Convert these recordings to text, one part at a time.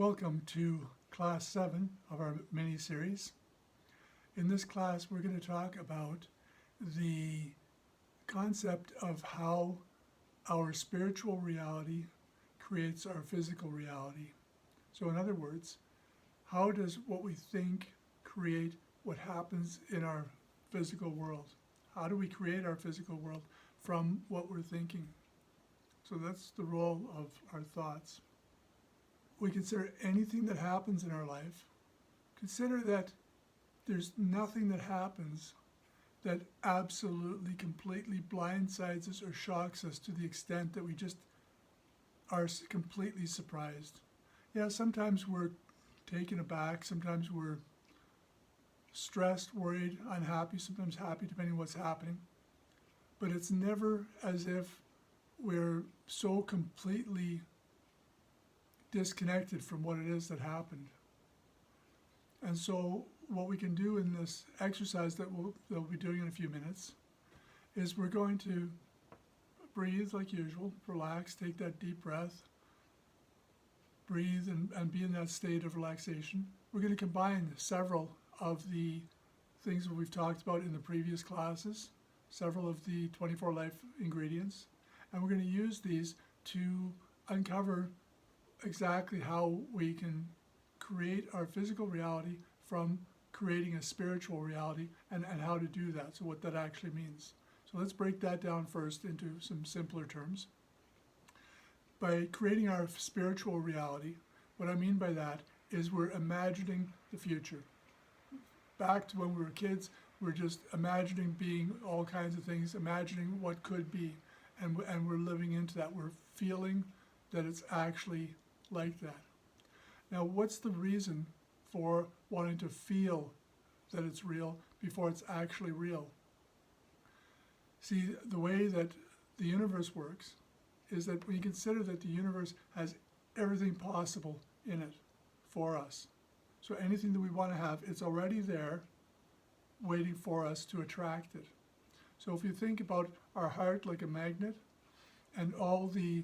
Welcome to Class 7 of our mini-series. In this class, we're going to talk about the concept of how our spiritual reality creates our physical reality. So in other words, how does what we think create what happens in our physical world? How do we create our physical world from what we're thinking? So that's the role of our thoughts. We consider anything that happens in our life. Consider that there's nothing that happens that absolutely, completely blindsides us or shocks us to the extent that we just are completely surprised. Yeah, sometimes we're taken aback, sometimes we're stressed, worried, unhappy, sometimes happy, depending on what's happening. But it's never as if we're so completely disconnected from what it is that happened. And so what we can do in this exercise that we'll be doing in a few minutes is we're going to breathe like usual, relax, take that deep breath, breathe and be in that state of relaxation. We're going to combine several of the things that we've talked about in the previous classes, several of the 24 Life ingredients, and we're going to use these to uncover exactly how we can create our physical reality from creating a spiritual reality and how to do that, so what that actually means. So let's break that down first into some simpler terms. By creating our spiritual reality, what I mean by that is we're imagining the future. Back to when we were kids, we're just imagining being all kinds of things, imagining what could be, and we're living into that. We're feeling that it's actually like that. Now, what's the reason for wanting to feel that it's real before it's actually real? See, the way that the universe works is that we consider that the universe has everything possible in it for us. So anything that we want to have, it's already there waiting for us to attract it. So if you think about our heart like a magnet and all the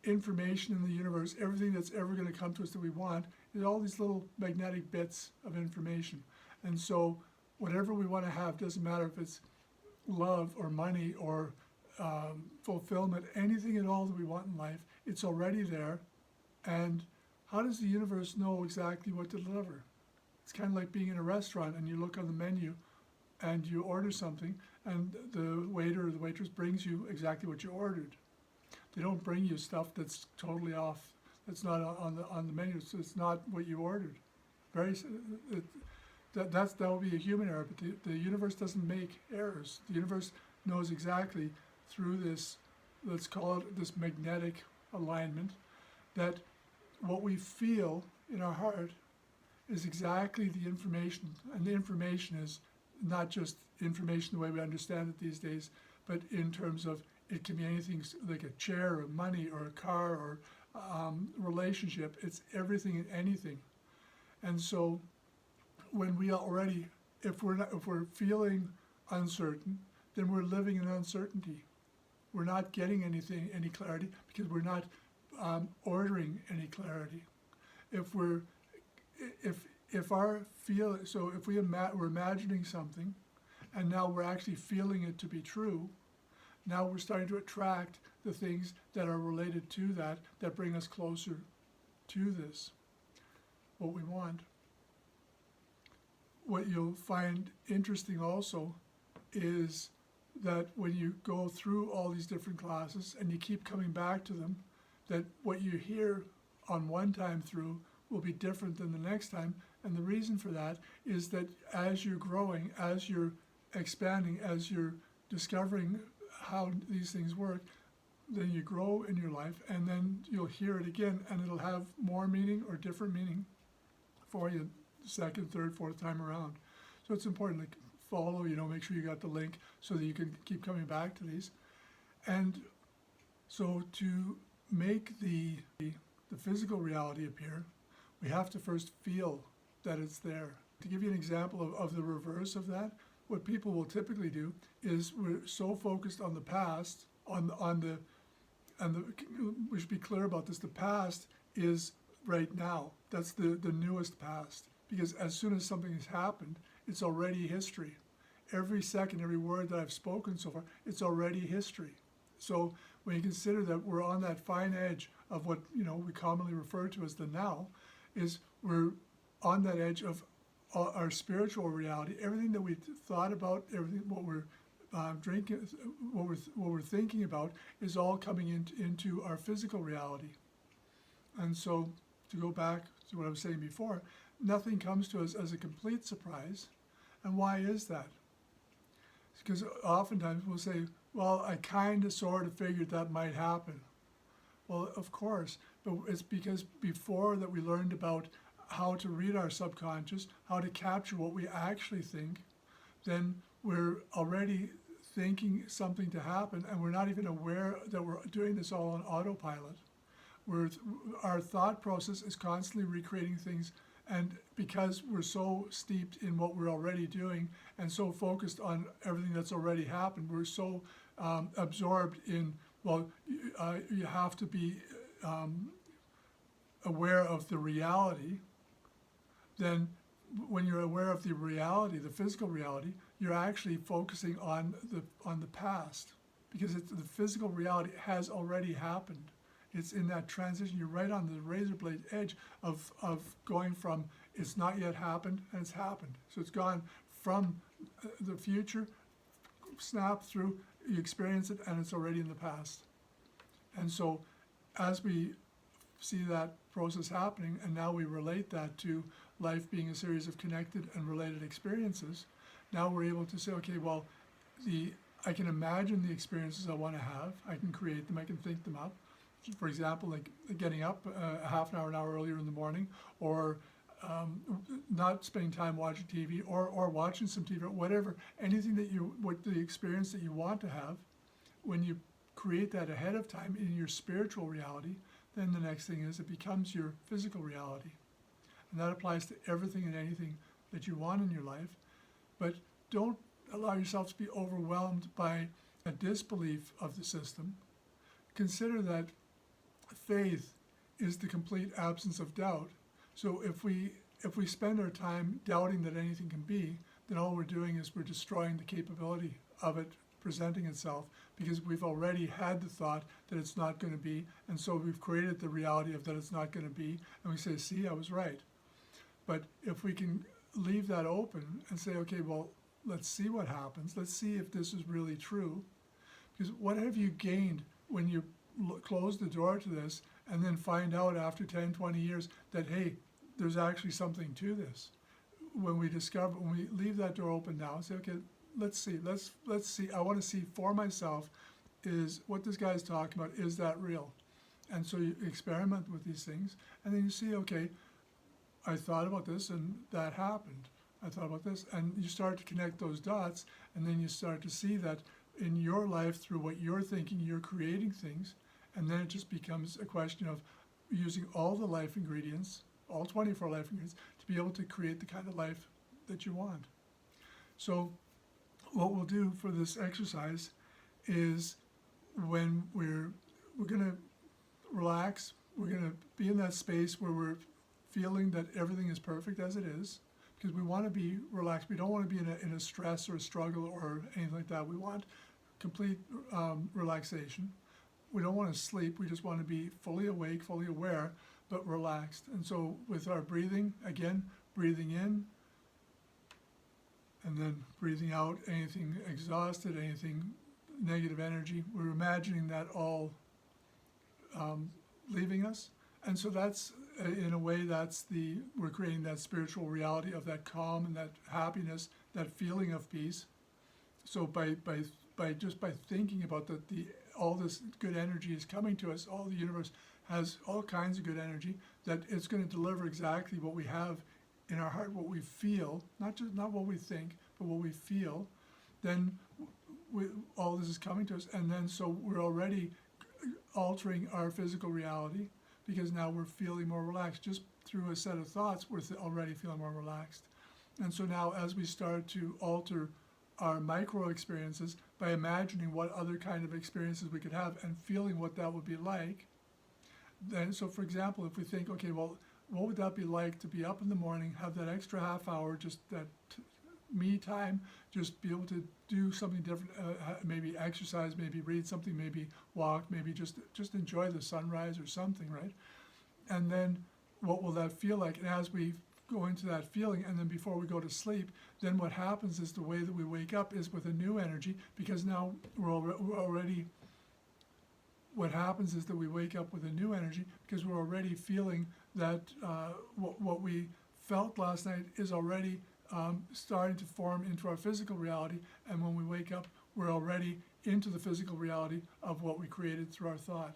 information in the universe, everything that's ever going to come to us that we want, is all these little magnetic bits of information. And so whatever we want to have, doesn't matter if it's love or money or fulfillment, anything at all that we want in life, it's already there. And how does the universe know exactly what to deliver? It's kind of like being in a restaurant and you look on the menu and you order something and the waiter or the waitress brings you exactly what you ordered. They don't bring you stuff that's totally off, that's not on the menu, so it's not what you ordered. That will be a human error, but the universe doesn't make errors. The universe knows exactly through this, let's call it this magnetic alignment, that what we feel in our heart is exactly the information, and the information is not just information the way we understand it these days, but in terms of it can be anything like a chair or money or a car or relationship. It's everything and anything. And so when we already, if we're feeling uncertain, then we're living in uncertainty. We're not getting any clarity because we're not ordering any clarity. If we're imagining something and now we're actually feeling it to be true, now we're starting to attract the things that are related to that bring us closer to this, what we want. What you'll find interesting also is that when you go through all these different classes and you keep coming back to them, that what you hear on one time through will be different than the next time. And the reason for that is that as you're growing, as you're expanding, as you're discovering how these things work, then you grow in your life and then you'll hear it again and it'll have more meaning or different meaning for you the second, third, fourth time around. So it's important to follow, make sure you got the link so that you can keep coming back to these. And so to make the physical reality appear, we have to first feel that it's there. To give you an example of the reverse of that, what people will typically do is we're so focused on the past, we should be clear about this, the past is right now. That's the newest past. Because as soon as something has happened, it's already history. Every second, every word that I've spoken so far, it's already history. So when you consider that we're on that fine edge of what we commonly refer to as the now, is we're on that edge of our spiritual reality. Everything that we thought about, everything what we're drinking, what we're thinking about, is all coming into our physical reality. And so, to go back to what I was saying before, nothing comes to us as a complete surprise. And why is that? Because oftentimes we'll say, well, I kind of sort of figured that might happen. Well, of course, but it's because before that we learned about how to read our subconscious, how to capture what we actually think, then we're already thinking something to happen, and we're not even aware that we're doing this all on autopilot. Our thought process is constantly recreating things, and because we're so steeped in what we're already doing and so focused on everything that's already happened, we're so absorbed in, well, you have to be aware of the reality. Then when you're aware of the reality, the physical reality, you're actually focusing on the past, because the physical reality has already happened. It's in that transition. You're right on the razor blade edge of going from it's not yet happened and it's happened. So it's gone from the future, snap through, you experience it, and it's already in the past. And so as we see that process happening, and now we relate that to life being a series of connected and related experiences, now we're able to say, okay, well, I can imagine the experiences I want to have. I can create them. I can think them up. For example, like getting up a half an hour earlier in the morning, or not spending time watching TV, or watching some TV, or whatever, anything what the experience that you want to have, when you create that ahead of time in your spiritual reality, then the next thing is it becomes your physical reality. And that applies to everything and anything that you want in your life. But don't allow yourself to be overwhelmed by a disbelief of the system. Consider that faith is the complete absence of doubt. So if we spend our time doubting that anything can be, then all we're doing is we're destroying the capability of it presenting itself, because we've already had the thought that it's not going to be, and so we've created the reality of that it's not going to be, and we say, see, I was right. But if we can leave that open and say, okay, well, let's see what happens. Let's see if this is really true. Because what have you gained when you close the door to this and then find out after 10, 20 years that, hey, there's actually something to this? When we leave that door open now and say, okay, let's see. I want to see for myself, is what this guy's talking about, is that real? And so you experiment with these things, and then you see, okay, I thought about this and that happened. I thought about this, and you start to connect those dots, and then you start to see that in your life, through what you're thinking, you're creating things, and then it just becomes a question of using all the life ingredients, all 24 life ingredients, to be able to create the kind of life that you want. So what we'll do for this exercise is, when we're going to relax, we're going to be in that space where we're feeling that everything is perfect as it is, because we want to be relaxed. We don't want to be in a stress or a struggle or anything like that. We want complete relaxation. We don't want to sleep. We just want to be fully awake, fully aware, but relaxed. And so with our breathing, again, breathing in and then breathing out anything exhausted, anything negative energy, we're imagining that all leaving us. And so that's, in a way, we're creating that spiritual reality of that calm and that happiness, that feeling of peace. So by thinking about that, all this good energy is coming to us, all the universe has all kinds of good energy, that it's going to deliver exactly what we have in our heart, what we feel, not what we think, but what we feel. Then all this is coming to us, and then so we're already altering our physical reality, because now we're feeling more relaxed. Just through a set of thoughts, we're already feeling more relaxed. And so now, as we start to alter our micro experiences by imagining what other kind of experiences we could have and feeling what that would be like, Then, so for example, if we think, okay, well, what would that be like to be up in the morning, have that extra half hour, just that me time, just be able to do something different, maybe exercise, maybe read something, maybe walk, maybe just enjoy the sunrise or something, right? And then what will that feel like? And as we go into that feeling, and then before we go to sleep, then what happens is the way that we wake up is with a new energy, because now we're already, what happens is that we wake up with a new energy because we're already feeling that what we felt last night is already starting to form into our physical reality, and when we wake up, we're already into the physical reality of what we created through our thought.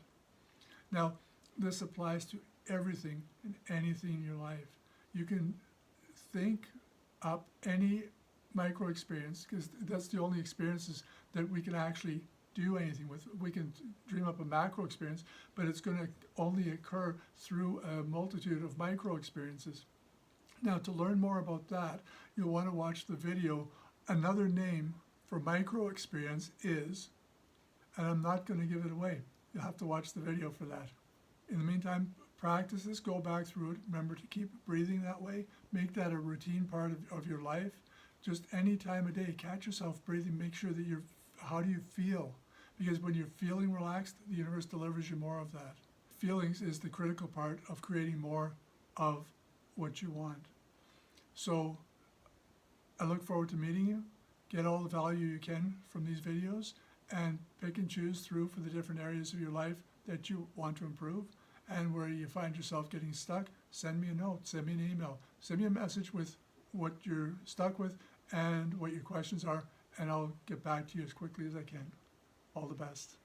Now, this applies to everything and anything in your life. You can think up any micro experience, because that's the only experiences that we can actually do anything with. We can dream up a macro experience, but it's going to only occur through a multitude of micro experiences. Now, to learn more about that, you'll want to watch the video. Another name for micro experience is, and I'm not going to give it away. You'll have to watch the video for that. In the meantime, practice this, go back through it. Remember to keep breathing that way. Make that a routine part of your life. Just any time of day, catch yourself breathing. Make sure that how do you feel? Because when you're feeling relaxed, the universe delivers you more of that. Feelings is the critical part of creating more of what you want. So I look forward to meeting you. Get all the value you can from these videos, and pick and choose through for the different areas of your life that you want to improve. And where you find yourself getting stuck, send me a note, send me an email, send me a message with what you're stuck with and what your questions are, and I'll get back to you as quickly as I can. All the best.